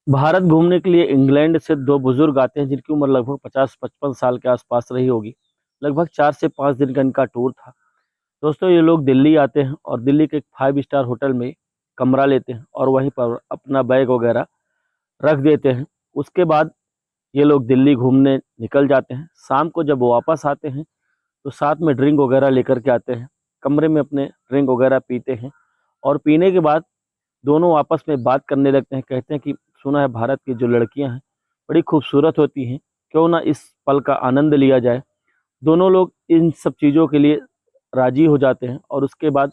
भारत घूमने के लिए इंग्लैंड से दो बुजुर्ग आते हैं जिनकी उम्र लगभग 50-55 साल के आसपास रही होगी। लगभग 4 से 5 दिन का इनका टूर था। दोस्तों, ये लोग दिल्ली आते हैं और दिल्ली के एक 5 स्टार होटल में कमरा लेते हैं और वहीं पर अपना बैग वगैरह रख देते हैं। उसके बाद ये लोग दिल्ली घूमने निकल जाते हैं। शाम को जब वो वापस आते हैं तो साथ में ड्रिंक वगैरह लेकर के आते हैं। कमरे में अपने ड्रिंक वगैरह पीते हैं और पीने के बाद दोनों आपस में बात करने लगते हैं। कहते हैं कि सुना है भारत की जो लड़कियां हैं बड़ी खूबसूरत होती हैं, क्यों ना इस पल का आनंद लिया जाए। दोनों लोग इन सब चीज़ों के लिए राजी हो जाते हैं और उसके बाद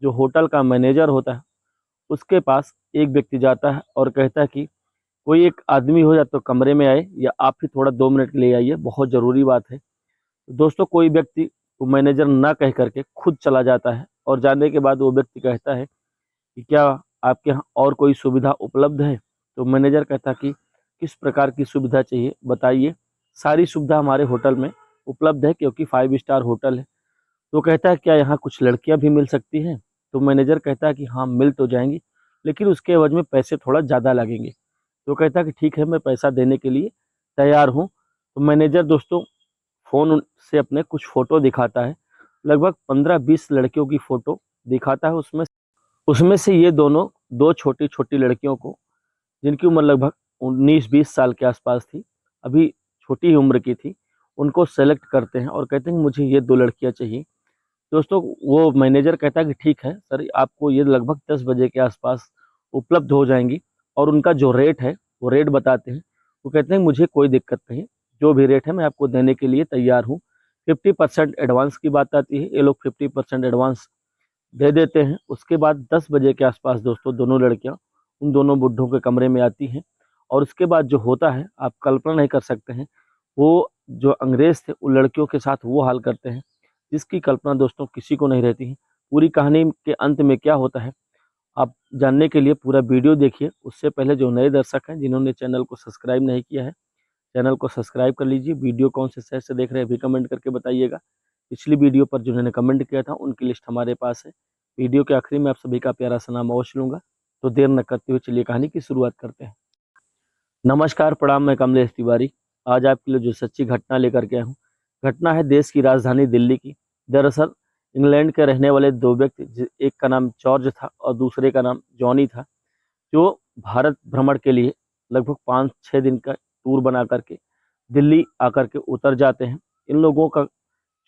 जो होटल का मैनेजर होता है उसके पास एक व्यक्ति जाता है और कहता है कि कोई एक आदमी हो या तो कमरे में आए या आप ही थोड़ा 2 मिनट के लिए आइए, बहुत ज़रूरी बात है। दोस्तों, कोई व्यक्ति वो मैनेजर ना कह करके खुद चला जाता है और जाने के बाद वो व्यक्ति कहता है कि क्या आपके यहाँ और कोई सुविधा उपलब्ध है। तो मैनेजर कहता कि किस प्रकार की सुविधा चाहिए बताइए। सारी सुविधा हमारे होटल में उपलब्ध है क्योंकि 5 स्टार होटल है। तो कहता है क्या यहाँ कुछ लड़कियाँ भी मिल सकती हैं। तो मैनेजर कहता है कि हाँ, मिल तो जाएंगी, लेकिन उसके एवज में पैसे थोड़ा ज़्यादा लगेंगे। तो कहता है कि ठीक है, मैं पैसा देने के लिए तैयार हूँ। तो मैनेजर दोस्तों फ़ोन से अपने कुछ फ़ोटो दिखाता है। लगभग 15-20 लड़कियों की फ़ोटो दिखाता है। उसमें उसमें से ये दोनों दो छोटी छोटी लड़कियों को, जिनकी उम्र लगभग 19-20 साल के आसपास थी, अभी छोटी ही उम्र की थी, उनको सेलेक्ट करते हैं और कहते हैं कि मुझे ये दो लड़कियां चाहिए। दोस्तों, वो मैनेजर कहता है कि ठीक है सर, आपको ये लगभग 10 बजे के आसपास उपलब्ध हो जाएंगी। और उनका जो रेट है वो रेट बताते हैं। वो कहते हैं मुझे कोई दिक्कत नहीं, जो भी रेट है मैं आपको देने के लिए तैयार हूँ। 50% एडवांस की बात आती है, ये लोग 50% एडवांस दे देते हैं। उसके बाद 10 बजे के आसपास दोस्तों दोनों लड़कियां उन दोनों बुड्ढों के कमरे में आती हैं। और उसके बाद जो होता है आप कल्पना नहीं कर सकते हैं। वो जो अंग्रेज थे उन लड़कियों के साथ वो हाल करते हैं जिसकी कल्पना दोस्तों किसी को नहीं रहती है। पूरी कहानी के अंत में क्या होता है आप जानने के लिए पूरा वीडियो देखिए। उससे पहले जो नए दर्शक हैं जिन्होंने चैनल को सब्सक्राइब नहीं किया है, चैनल को सब्सक्राइब कर लीजिए। वीडियो कौन से शहर से देख रहे हैं भी कमेंट करके बताइएगा। पिछली वीडियो पर जिन्होंने कमेंट किया था उनकी लिस्ट हमारे पास है। वीडियो के आखिरी में आप सभी का प्यारा सा नाम अवश्य लूंगा। तो देर न करते हुए चलिए कहानी की शुरुआत करते हैं। नमस्कार, प्रणाम, मैं कमलेश तिवारी। आज आपके लिए जो सच्ची घटना लेकर के आया हूँ, घटना है देश की राजधानी दिल्ली की। दरअसल इंग्लैंड के रहने वाले दो व्यक्ति, एक का नाम जॉर्ज था और दूसरे का नाम जॉनी था, जो भारत भ्रमण के लिए लगभग 5-6 दिन का टूर बना करके दिल्ली आकर के उतर जाते हैं। इन लोगों का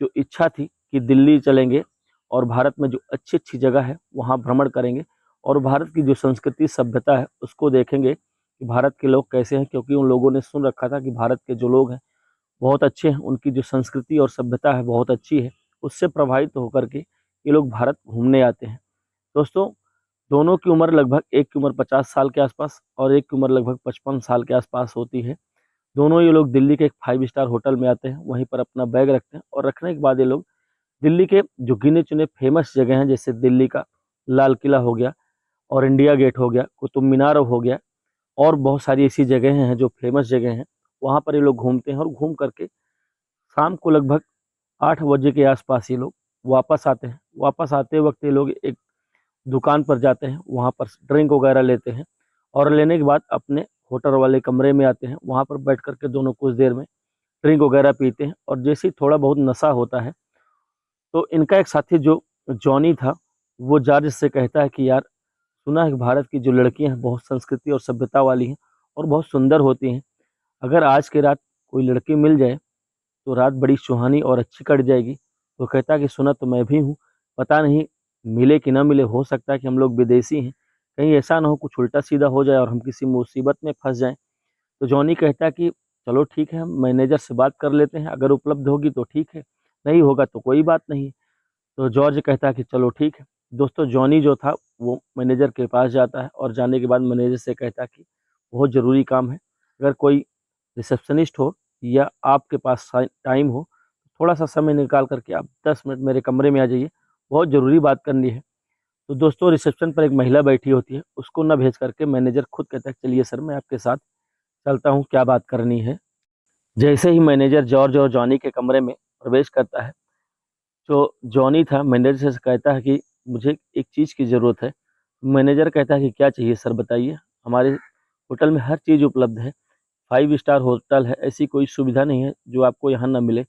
जो इच्छा थी कि दिल्ली चलेंगे और भारत में जो अच्छी अच्छी जगह है वहाँ भ्रमण करेंगे और भारत की जो संस्कृति सभ्यता है उसको देखेंगे कि भारत के लोग कैसे हैं। क्योंकि उन लोगों ने सुन रखा था कि भारत के जो लोग हैं बहुत अच्छे हैं, उनकी जो संस्कृति और सभ्यता है बहुत अच्छी है। उससे प्रभावित होकर के ये लोग भारत घूमने आते हैं। दोस्तों, दोनों की उम्र लगभग, एक की उम्र 50 साल के आसपास और एक की उम्र लगभग 55 साल के आसपास होती है। दोनों ये लोग दिल्ली के एक 5 स्टार होटल में आते हैं, वहीं पर अपना बैग रखते हैं और रखने के बाद ये लोग दिल्ली के जो गिने चुने फेमस जगह हैं, जैसे दिल्ली का लाल किला हो गया और इंडिया गेट हो गया, कुतुब मीनार हो गया, और बहुत सारी ऐसी जगह हैं जो फेमस जगह हैं, वहाँ पर ये लोग घूमते हैं। और घूम करके शाम को लगभग 8 बजे के आसपास ये लोग वापस आते हैं। वापस आते वक्त ये लोग एक दुकान पर जाते हैं, वहाँ पर ड्रिंक वगैरह लेते हैं और लेने के बाद अपने होटल वाले कमरे में आते हैं। वहाँ पर बैठ करके दोनों कुछ देर में ड्रिंक वगैरह पीते हैं और जैसे ही थोड़ा बहुत नशा होता है तो इनका एक साथी जो जॉनी था वो जॉर्ज से कहता है कि यार, सुना है कि भारत की जो लड़कियां हैं बहुत संस्कृति और सभ्यता वाली हैं और बहुत सुंदर होती हैं। अगर आज की रात कोई लड़की मिल जाए तो रात बड़ी सुहानी और अच्छी कट जाएगी। तो कहता है कि सुना तो मैं भी हूँ, पता नहीं मिले कि ना मिले, हो सकता है कि हम लोग विदेशी हैं, कहीं ऐसा ना हो कुछ उल्टा सीधा हो जाए और हम किसी मुसीबत में फंस जाएं। तो जॉनी कहता है कि चलो ठीक है, हम मैनेजर से बात कर लेते हैं, अगर उपलब्ध होगी तो ठीक है, नहीं होगा तो कोई बात नहीं। तो जॉर्ज कहता है कि चलो ठीक है। दोस्तों, जॉनी जो था वो मैनेजर के पास जाता है और जाने के बाद मैनेजर से कहता है कि बहुत ज़रूरी काम है, अगर कोई रिसेप्शनिस्ट हो या आपके पास टाइम हो, थोड़ा सा समय निकाल करके आप 10 मिनट मेरे कमरे में आ जाइए, बहुत ज़रूरी बात करनी है। तो दोस्तों, रिसेप्शन पर एक महिला बैठी होती है, उसको ना भेज करके मैनेजर खुद कहता है चलिए सर, मैं आपके साथ चलता हूँ, क्या बात करनी है। जैसे ही मैनेजर जॉर्ज और जॉनी के कमरे में प्रवेश करता है, जो जॉनी था मैनेजर से कहता है कि मुझे एक चीज़ की ज़रूरत है। मैनेजर कहता है कि क्या चाहिए सर बताइए, हमारे होटल में हर चीज़ उपलब्ध है, 5 स्टार होटल है, ऐसी कोई सुविधा नहीं है जो आपको यहाँ ना मिले।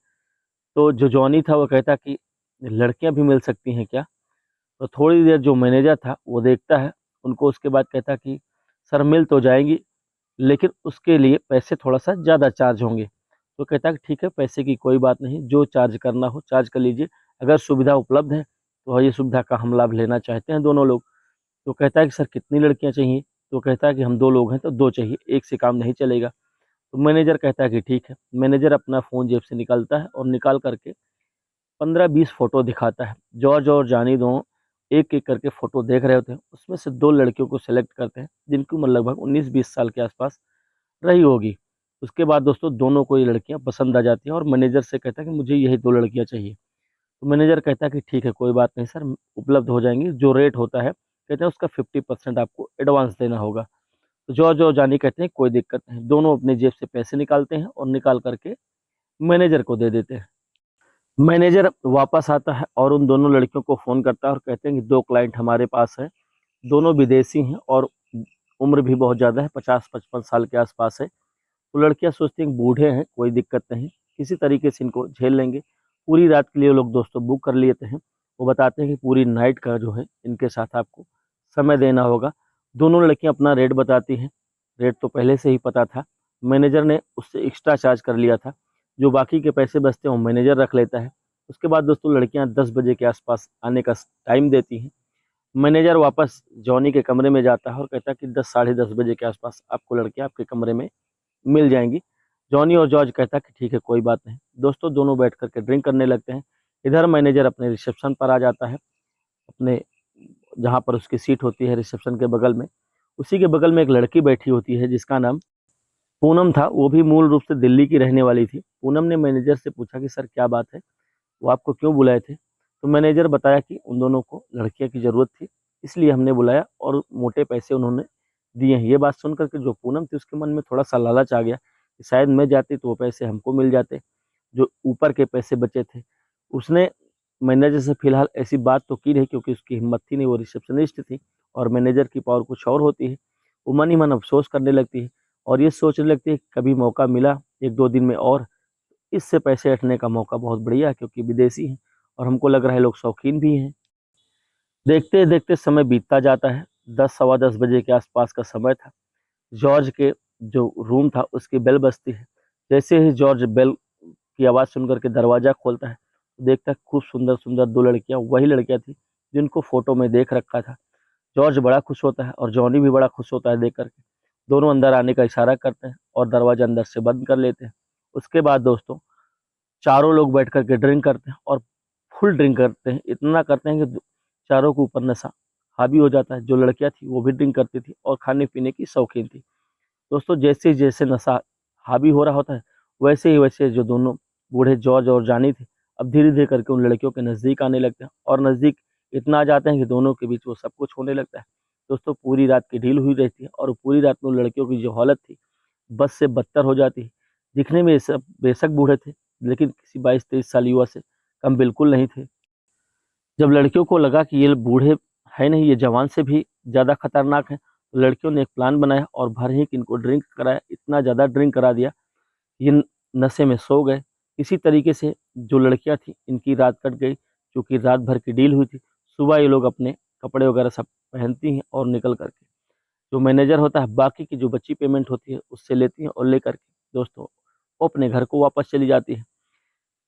तो जो जॉनी था वो कहता कि लड़कियां भी मिल सकती हैं क्या? तो थोड़ी देर जो मैनेजर था वो देखता है उनको, उसके बाद कहता कि सर मिल तो जाएंगी, लेकिन उसके लिए पैसे थोड़ा सा ज़्यादा चार्ज होंगे। तो कहता है कि ठीक है, पैसे की कोई बात नहीं, जो चार्ज करना हो चार्ज कर लीजिए, अगर सुविधा उपलब्ध है तो ये सुविधा का हम लाभ लेना चाहते हैं दोनों लोग। तो कहता है कि सर कितनी लड़कियां चाहिए? तो कहता है कि हम 2 लोग हैं तो 2 चाहिए, एक से काम नहीं चलेगा। तो मैनेजर कहता है कि ठीक है। मैनेजर अपना फ़ोन जेब से निकालता है और निकाल करके 15-20 फ़ोटो दिखाता है। जॉर्ज और जानी दोनों एक-एक करके फ़ोटो देख रहे होते हैं। उसमें से 2 लड़कियों को सेलेक्ट करते हैं, जिनकी उम्र लगभग 19-20 साल के आसपास रही होगी। उसके बाद दोस्तों दोनों को ये लड़कियाँ पसंद आ जाती हैं और मैनेजर से कहता है कि मुझे यही 2 लड़कियाँ चाहिए। तो मैनेजर कहता है कि ठीक है, कोई बात नहीं सर, उपलब्ध हो जाएँगी। जो रेट होता है, कहते हैं उसका 50% आपको एडवांस देना होगा। तो जॉर्ज और जानी कहते हैं कोई दिक्कत नहीं। दोनों अपनी जेब से पैसे निकालते हैं और निकाल कर के मैनेजर को दे देते हैं। मैनेजर वापस आता है और उन दोनों लड़कियों को फ़ोन करता है और कहते हैं कि 2 क्लाइंट हमारे पास हैं, दोनों विदेशी हैं और उम्र भी बहुत ज़्यादा है, 50-55 साल के आसपास है। तो लड़कियाँ सोचती हैं कि बूढ़े हैं, कोई दिक्कत नहीं, किसी तरीके से इनको झेल लेंगे। पूरी रात के लिए वो लोग दोस्तों बुक कर लेते हैं। वो बताते हैं कि पूरी नाइट का जो है इनके साथ आपको समय देना होगा। दोनों लड़कियाँ अपना रेट बताती हैं। रेट तो पहले से ही पता था। मैनेजर ने उससे एक्स्ट्रा चार्ज कर लिया था। जो बाकी के पैसे बचते हैं वो मैनेजर रख लेता है। उसके बाद दोस्तों लड़कियाँ 10 बजे के आसपास आने का टाइम देती हैं। मैनेजर वापस जॉनी के कमरे में जाता है और कहता है कि 10 साढ़े 10 बजे के आसपास आपको लड़कियाँ आपके कमरे में मिल जाएँगी। जॉनी और जॉर्ज कहता है कि ठीक है, कोई बात नहीं। दोस्तों दोनों बैठ कर के ड्रिंक करने लगते हैं। इधर मैनेजर अपने रिसेप्शन पर आ जाता है, अपने जहाँ पर उसकी सीट होती है रिसेप्शन के बगल में। उसी के बगल में एक लड़की बैठी होती है जिसका नाम पूनम था, वो भी मूल रूप से दिल्ली की रहने वाली थी। पूनम ने मैनेजर से पूछा कि सर क्या बात है? वो आपको क्यों बुलाए थे? तो मैनेजर बताया कि उन दोनों को लड़कियों की ज़रूरत थी, इसलिए हमने बुलाया और मोटे पैसे उन्होंने दिए हैं। ये बात सुन कर के जो पूनम थी उसके मन में थोड़ा-सा लालच आ गया कि शायद मैं जाती तो वो पैसे हमको मिल जाते, जो ऊपर के पैसे बचे थे। उसने मैनेजर से फ़िलहाल ऐसी बात तो की नहीं क्योंकि उसकी हिम्मत थी नहीं, वो रिसेप्शनिस्ट थी और मैनेजर की पावर कुछ और होती है। वो मन ही मन अफ़सोस करने लगती है और ये सोचने लगती है कि कभी मौका मिला 1-2 दिन में और इससे पैसे हटने का मौका बहुत बढ़िया है क्योंकि विदेशी हैं और हमको लग रहा है लोग शौकीन भी हैं। देखते-देखते समय बीतता जाता है। 10 सवा 10 बजे के आसपास का समय था। जॉर्ज के जो रूम था उसकी बेल बजती है। जैसे ही जॉर्ज बेल की आवाज़ सुन कर के दरवाज़ा खोलता है, तो देखता है खूब सुंदर-सुंदर 2 लड़कियाँ, वही लड़कियाँ थी जिनको फ़ोटो में देख रखा था। जॉर्ज बड़ा खुश होता है और जॉनी भी बड़ा खुश होता है देख कर के। दोनों अंदर आने का इशारा करते हैं और दरवाज़ा अंदर से बंद कर लेते हैं। उसके बाद दोस्तों चारों लोग बैठ कर के ड्रिंक करते हैं और फुल ड्रिंक करते हैं। इतना करते हैं कि चारों के ऊपर नशा हावी हो जाता है। जो लड़कियाँ थी वो भी ड्रिंक करती थी और खाने-पीने की शौकीन थी। दोस्तों जैसे-जैसे नशा हावी हो रहा होता है, वैसे ही वैसे जो दोनों बूढ़े जॉर्ज और जानी थे, अब धीरे-धीरे करके उन लड़कियों के नज़दीक आने लगते हैं और नज़दीक इतना आ जाते हैं कि दोनों के बीच वो सब कुछ होने लगता है। दोस्तों पूरी रात की डील हुई रहती है और पूरी रात में उन लड़कियों की जो हालत थी, बद से बदतर हो जाती है। दिखने में ये सब बेशक बूढ़े थे, लेकिन किसी 22-23 साल युवा से कम बिल्कुल नहीं थे। जब लड़कियों को लगा कि ये बूढ़े हैं नहीं, ये जवान से भी ज़्यादा खतरनाक हैं, तो लड़कियों ने एक प्लान बनाया और भर ही कि इनको ड्रिंक कराया, इतना ज़्यादा ड्रिंक करा दिया, ये नशे में सो गए। इसी तरीके से जो लड़कियाँ थीं, इनकी रात कट गई, चूँकि रात भर की डील हुई थी। सुबह ये लोग अपने कपड़े वगैरह सब पहनती हैं और निकल कर के जो मैनेजर होता है, बाकी की जो बची पेमेंट होती है, उससे लेती हैं और लेकर के दोस्तों वो अपने घर को वापस चली जाती हैं।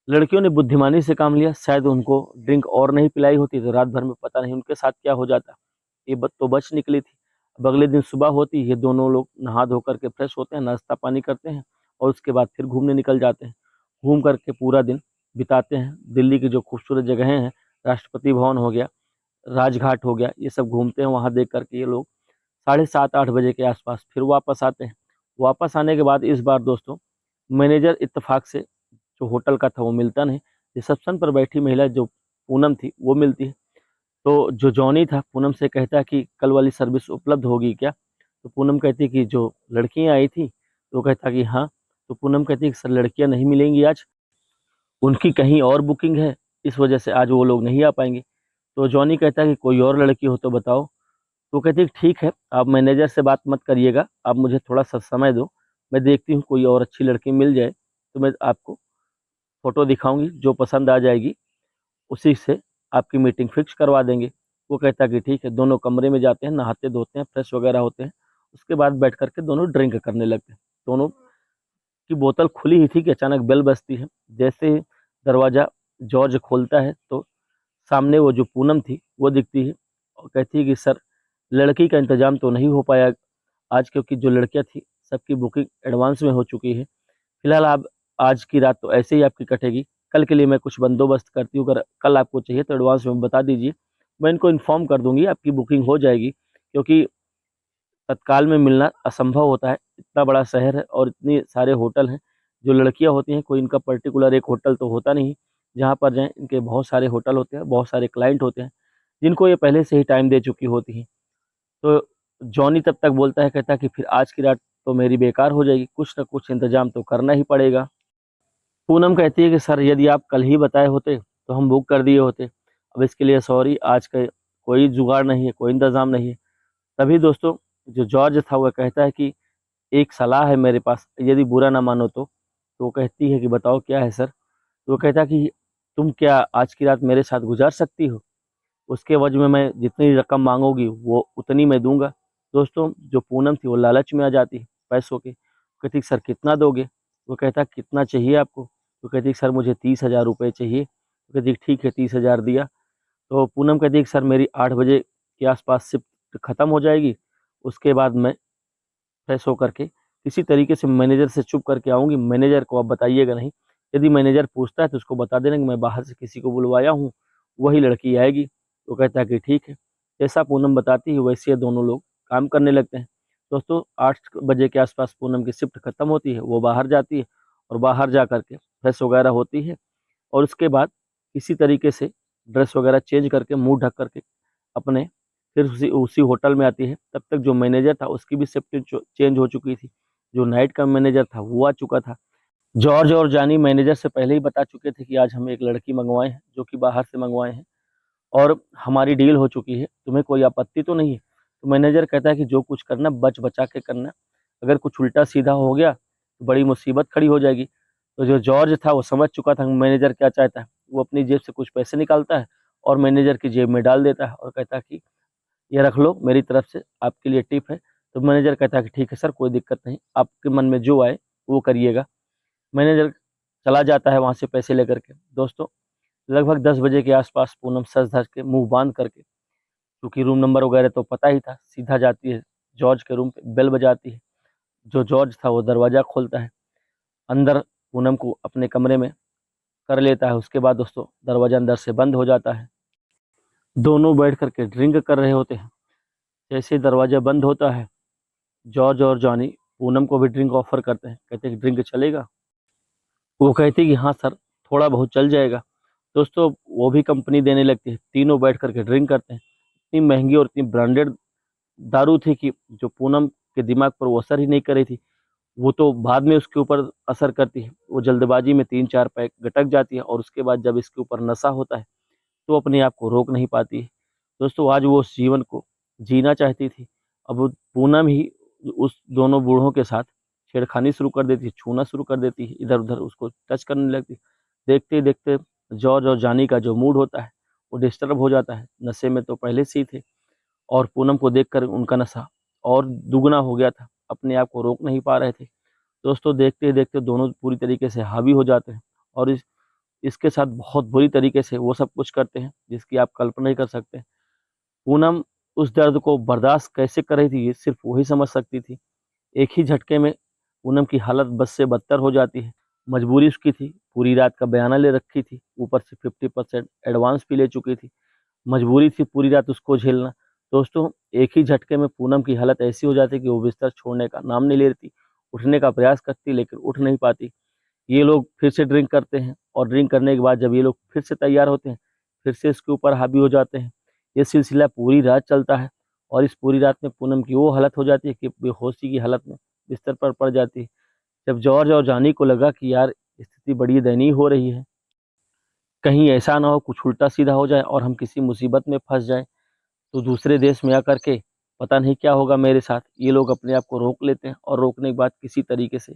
लड़कियों ने बुद्धिमानी से काम लिया, शायद उनको ड्रिंक और नहीं पिलाई होती तो रात भर में पता नहीं उनके साथ क्या हो जाता। ये तो बच निकली थी। अब अगले दिन सुबह होती, ये दोनों लोग नहा धो करके फ्रेश होते हैं, नाश्ता पानी करते हैं और उसके बाद फिर घूमने निकल जाते हैं। घूम करके पूरा दिन बिताते हैं। दिल्ली की जो खूबसूरत जगहें हैं, राष्ट्रपति भवन हो गया, राजघाट हो गया, ये सब घूमते हैं। वहाँ देख कर के ये लोग साढ़े 7-8 बजे के आसपास फिर वापस आते हैं। वापस आने के बाद इस बार दोस्तों मैनेजर इत्तेफ़ाक से जो होटल का था वो मिलता नहीं। रिसेप्शन पर बैठी महिला जो पूनम थी वो मिलती है। तो जो जॉनी था पूनम से कहता है कि कल वाली सर्विस उपलब्ध होगी क्या? तो पूनम कहती है कि जो लड़कियाँ आई थी, तो कहता कि हाँ। तो पूनम कहती है कि सर लड़कियाँ नहीं मिलेंगी आज, उनकी कहीं और बुकिंग है, इस वजह से आज वो लोग नहीं आ पाएँगे। तो जॉनी कहता है कि कोई और लड़की हो तो बताओ। तो वो कहती है ठीक है, आप मैनेजर से बात मत करिएगा, आप मुझे थोड़ा सा समय दो, मैं देखती हूँ कोई और अच्छी लड़की मिल जाए तो मैं आपको फ़ोटो दिखाऊंगी, जो पसंद आ जाएगी उसी से आपकी मीटिंग फिक्स करवा देंगे। वो कहता है कि ठीक है। दोनों कमरे में जाते हैं, नहाते धोते हैं, फ्रेश वगैरह होते हैं। उसके बाद बैठ कर के दोनों ड्रिंक करने लगते हैं। दोनों की बोतल खुली ही थी कि अचानक बेल बजती है। जैसे ही दरवाज़ा जॉर्ज खोलता है तो सामने वो जो पूनम थी वो दिखती है और कहती है कि सर, लड़की का इंतज़ाम तो नहीं हो पाया आज, क्योंकि जो लड़कियाँ थी सबकी बुकिंग एडवांस में हो चुकी है। फिलहाल आप आज की रात तो ऐसे ही आपकी कटेगी, कल के लिए मैं कुछ बंदोबस्त करती हूँ, अगर कल आपको चाहिए तो एडवांस में बता दीजिए, मैं इनको इन्फॉर्म कर दूंगी, आपकी बुकिंग हो जाएगी। क्योंकि तत्काल में मिलना असंभव होता है, इतना बड़ा शहर है और इतने सारे होटल हैं। जो लड़कियां होती हैं, कोई इनका पर्टिकुलर एक होटल तो होता नहीं, जहाँ पर जाएं इनके बहुत सारे होटल होते हैं, बहुत सारे क्लाइंट होते हैं जिनको ये पहले से ही टाइम दे चुकी होती हैं। तो जॉनी तब तक बोलता है, कहता है कि फिर आज की रात तो मेरी बेकार हो जाएगी, कुछ ना कुछ इंतजाम तो करना ही पड़ेगा। पूनम कहती है कि सर, यदि आप कल ही बताए होते तो हम बुक कर दिए होते, अब इसके लिए सॉरी, आज का कोई जुगाड़ नहीं है, कोई इंतजाम नहीं है। तभी दोस्तों जो जॉर्ज था वह कहता है कि एक सलाह है मेरे पास, यदि बुरा ना मानो तो वो कहती है कि बताओ क्या है सर। तो वो कहता है कि तुम क्या आज की रात मेरे साथ गुजार सकती हो, उसके एवज में मैं जितनी रकम मांगोगी वो उतनी मैं दूंगा। दोस्तों जो पूनम थी वो लालच में आ जाती है पैसों के, कहती सर कितना दोगे। वो कहता कितना चाहिए आपको। तो कहती सर मुझे 30,000 रुपये चाहिए। तो कहती ठीक है, 30,000 दिया। तो पूनम कहती सर मेरी 8 बजे के आसपास शिफ्ट ख़त्म हो जाएगी, उसके बाद मैं फ्रेश होकर के किसी तरीके से मैनेजर से चुप करके आऊँगी, मैनेजर को आप बताइएगा नहीं। यदि मैनेजर पूछता है तो उसको बता देना कि मैं बाहर से किसी को बुलवाया हूँ, वही लड़की आएगी। तो कहता है कि ठीक है। जैसा पूनम बताती है वैसे ये दोनों लोग काम करने लगते हैं। दोस्तों 8 बजे के आसपास पूनम की शिफ्ट खत्म होती है, वो बाहर जाती है और बाहर जा करके फ्रेश वगैरह होती है और उसके बाद किसी तरीके से ड्रेस वगैरह चेंज करके, मुंह ढक करके अपने फिर उसी उसी होटल में आती है। तब तक जो मैनेजर था उसकी भी शिफ्ट चेंज हो चुकी थी, जो नाइट का मैनेजर था वो आ चुका था। जॉर्ज और जानी मैनेजर से पहले ही बता चुके थे कि आज हम एक लड़की मंगवाए हैं, जो कि बाहर से मंगवाए हैं और हमारी डील हो चुकी है, तुम्हें कोई आपत्ति तो नहीं है। तो मैनेजर कहता है कि जो कुछ करना बच बचा के करना, अगर कुछ उल्टा सीधा हो गया तो बड़ी मुसीबत खड़ी हो जाएगी। तो जो जॉर्ज था वो समझ चुका था मैनेजर क्या चाहता है। वो अपनी जेब से कुछ पैसे निकालता है और मैनेजर की जेब में डाल देता है और कहता है कि ये रख लो, मेरी तरफ से आपके लिए टिप है। तो मैनेजर कहता है कि ठीक है सर, कोई दिक्कत नहीं, आपके मन में जो आए वो करिएगा। मैनेजर चला जाता है वहाँ से पैसे लेकर के। दोस्तों लगभग 10 बजे के आसपास पूनम सज धज के मुंह बांध करके, क्योंकि रूम नंबर वगैरह तो पता ही था, सीधा जाती है जॉर्ज के रूम पे, बेल बजाती है। जो जॉर्ज था वो दरवाज़ा खोलता है, अंदर पूनम को अपने कमरे में कर लेता है। उसके बाद दोस्तों दरवाज़ा अंदर से बंद हो जाता है। दोनों बैठ करके ड्रिंक कर रहे होते हैं। जैसे ही दरवाज़ा बंद होता है, जॉर्ज और जॉनी पूनम को भी ड्रिंक ऑफर करते हैं, कहते हैं कि ड्रिंक चलेगा। वो कहती है कि हाँ सर, थोड़ा बहुत चल जाएगा। दोस्तों वो भी कंपनी देने लगती है, तीनों बैठ करके ड्रिंक करते हैं। इतनी महंगी और इतनी ब्रांडेड दारू थी कि जो पूनम के दिमाग पर वो असर ही नहीं कर रही थी, वो तो बाद में उसके ऊपर असर करती है। वो जल्दबाजी में 3-4 पैक गटक जाती है और उसके बाद जब इसके ऊपर नशा होता है तो अपने आप को रोक नहीं पाती है। दोस्तों आज वो उस जीवन को जीना चाहती थी। अब वो पूनम ही उस दोनों बूढ़ों के साथ छेड़खानी शुरू कर देती है, छूना शुरू कर देती है, इधर-उधर उसको टच करने लगती है। देखते ही देखते जॉर्ज और जानी का जो मूड होता है वो डिस्टर्ब हो जाता है। नशे में तो पहले से ही थे और पूनम को देखकर उनका नशा और दुगना हो गया था, अपने आप को रोक नहीं पा रहे थे। दोस्तों देखते ही देखते दोनों पूरी तरीके से हावी हो जाते हैं और इसके साथ बहुत बुरी तरीके से वो सब कुछ करते हैं जिसकी आप कल्पना नहीं कर सकते। पूनम उस दर्द को बर्दाश्त कैसे कर रही थी ये सिर्फ वही समझ सकती थी। एक ही झटके में पूनम की हालत बद से बदतर हो जाती है। मजबूरी उसकी थी, पूरी रात का बयाना ले रखी थी, ऊपर से 50% एडवांस भी ले चुकी थी। मजबूरी थी पूरी रात उसको झेलना। दोस्तों एक ही झटके में पूनम की हालत ऐसी हो जाती कि वो बिस्तर छोड़ने का नाम नहीं ले रही थी। उठने का प्रयास करती लेकिन उठ नहीं पाती। ये लोग फिर से ड्रिंक करते हैं और ड्रिंक करने के बाद जब ये लोग फिर से तैयार होते हैं, फिर से इसके ऊपर हावी हो जाते हैं। ये सिलसिला पूरी रात चलता है और इस पूरी रात में पूनम की वो हालत हो जाती है कि बेहोशी की हालत में बिस्तर पर पड़ जाती है। जब जॉर्ज और जानी को लगा कि यार स्थिति बड़ी दयनीय हो रही है, कहीं ऐसा ना हो कुछ उल्टा सीधा हो जाए और हम किसी मुसीबत में फंस जाएं, तो दूसरे देश में आकर के पता नहीं क्या होगा मेरे साथ। ये लोग अपने आप को रोक लेते हैं और रोकने के बाद किसी तरीके से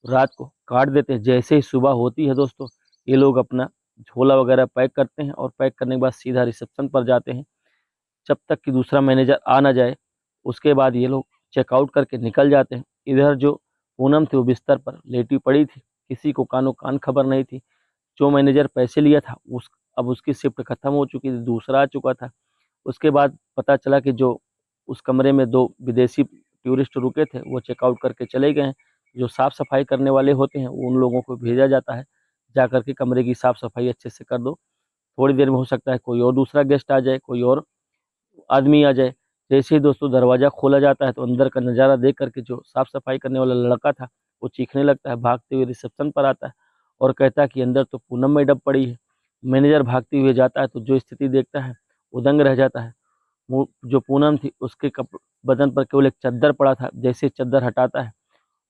रात को काट देते हैं। जैसे ही सुबह होती है दोस्तों, ये लोग अपना झोला वगैरह पैक करते हैं और पैक करने के बाद सीधा रिसेप्शन पर जाते हैं। जब तक कि दूसरा मैनेजर आ ना जाए, उसके बाद ये लोग चेकआउट करके निकल जाते हैं। इधर जो पूनम थी वो बिस्तर पर लेटी पड़ी थी, किसी को कानो कान खबर नहीं थी। जो मैनेजर पैसे लिया था उस अब उसकी शिफ्ट खत्म हो चुकी थी, दूसरा आ चुका था। उसके बाद पता चला कि जो उस कमरे में 2 विदेशी टूरिस्ट रुके थे वो चेकआउट करके चले गए हैं। जो साफ़ सफाई करने वाले होते हैं उन लोगों को भेजा जाता है, जा कर के कमरे की साफ़ सफाई अच्छे से कर दो। थोड़ी देर में हो सकता है कोई और दूसरा गेस्ट आ जाए, कोई और आदमी आ जाए। जैसे ही दोस्तों दरवाज़ा खोला जाता है तो अंदर का नज़ारा देख कर के जो साफ़ सफाई करने वाला लड़का था वो चीखने लगता है, भागते हुए रिसेप्शन पर आता है और कहता है कि अंदर तो पूनम मैडम पड़ी है। मैनेजर भागते हुए जाता है तो जो स्थिति देखता है वो दंग रह जाता है। वो जो पूनम थी उसके बदन पर केवल एक चद्दर पड़ा था। जैसे चद्दर हटाता है,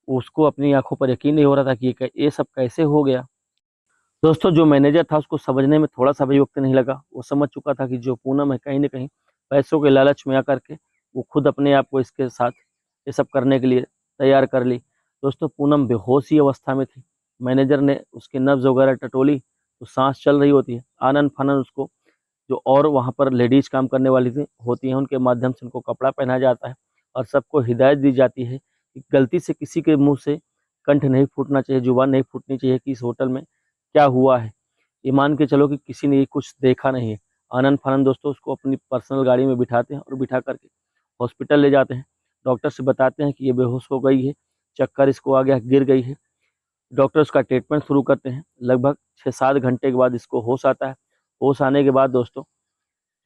उसको अपनी आंखों पर यकीन नहीं हो रहा था कि ये सब कैसे हो गया। दोस्तों जो मैनेजर था उसको समझने में थोड़ा सा भी वक्त नहीं लगा। वो समझ चुका था कि जो पूनम है कहीं न कहीं पैसों के लालच में आकर के वो खुद अपने आप को इसके साथ ये सब करने के लिए तैयार कर ली। दोस्तों पूनम बेहोशी अवस्था में थी। मैनेजर ने उसकी नब्ज़ वगैरह टटोली तो साँस चल रही होती है। आनन-फानन उसको जो और वहाँ पर लेडीज़ काम करने वाली थी होती हैं, उनके माध्यम से उनको कपड़ा पहनाया जाता है और सबको हिदायत दी जाती है कि गलती से किसी के मुँह से कंठ नहीं फूटना चाहिए, ज़ुबान नहीं फूटनी चाहिए कि इस होटल में क्या हुआ है। ये मान के चलो कि किसी ने ये कुछ देखा नहीं है। आनन-फानन दोस्तों उसको अपनी पर्सनल गाड़ी में बिठाते हैं और बिठा कर के हॉस्पिटल ले जाते हैं। डॉक्टर से बताते हैं कि ये बेहोश हो गई है, चक्कर इसको आ गया, गिर गई है। डॉक्टर उसका ट्रीटमेंट शुरू करते हैं। लगभग 6-7 घंटे के बाद इसको होश आता है। होश आने के बाद दोस्तों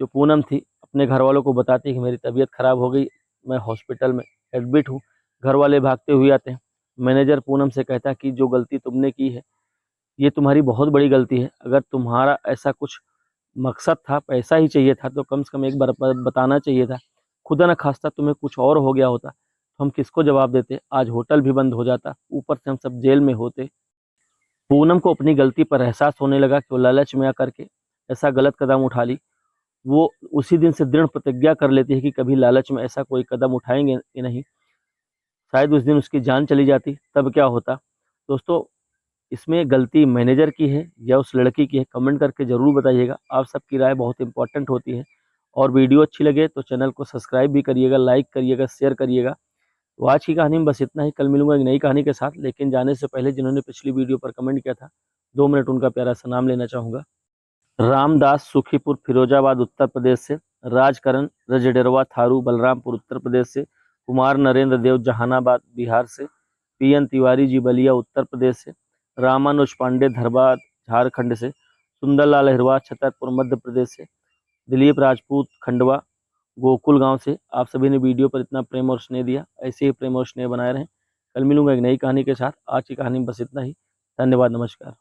जो पूनम थी अपने घरवालों को बताती है कि मेरी तबीयत ख़राब हो गई, मैं हॉस्पिटल में एडमिट हूँ। घरवाले भागते हुए आते हैं। मैनेजर पूनम से कहता है कि जो गलती तुमने की है, ये तुम्हारी बहुत बड़ी गलती है। अगर तुम्हारा ऐसा कुछ मकसद था, पैसा ही चाहिए था तो कम से कम एक बार बताना चाहिए था। खुदा न खास्ता तुम्हें कुछ और हो गया होता, तो हम किसको जवाब देते? आज होटल भी बंद हो जाता, ऊपर से हम सब जेल में होते। पूनम को अपनी गलती पर एहसास होने लगा कि वो लालच में आकर के ऐसा गलत कदम उठा ली। वो उसी दिन से दृढ़ प्रतिज्ञा कर लेती है कि कभी लालच में ऐसा कोई कदम उठाएँगे ही नहीं। शायद उस दिन उसकी जान चली जाती, तब क्या होता? दोस्तों इसमें गलती मैनेजर की है या उस लड़की की है, कमेंट करके ज़रूर बताइएगा। आप सबकी राय बहुत इम्पोर्टेंट होती है। और वीडियो अच्छी लगे तो चैनल को सब्सक्राइब भी करिएगा, लाइक करिएगा, शेयर करिएगा। तो आज की कहानी में बस इतना ही। कल मिलूँगा एक नई कहानी के साथ, लेकिन जाने से पहले जिन्होंने पिछली वीडियो पर कमेंट किया था, 2 मिनट उनका प्यारा सा नाम लेना चाहूँगा। रामदास सुखीपुर फिरोजाबाद उत्तर प्रदेश से, राजकरण रजडेरवा थारू बलरामपुर उत्तर प्रदेश से, कुमार नरेंद्र देव जहानाबाद बिहार से, पीएन तिवारी जी बलिया उत्तर प्रदेश से, रामानुज पांडे धरबाद झारखंड से, सुंदरलाल अहिरवार छतरपुर मध्य प्रदेश से, दिलीप राजपूत खंडवा गोकुल गांव से। आप सभी ने वीडियो पर इतना प्रेम और स्नेह दिया, ऐसे ही प्रेम और स्नेह बनाए रहें। कल मिलूंगा एक नई कहानी के साथ। आज की कहानी में बस इतना ही। धन्यवाद, नमस्कार।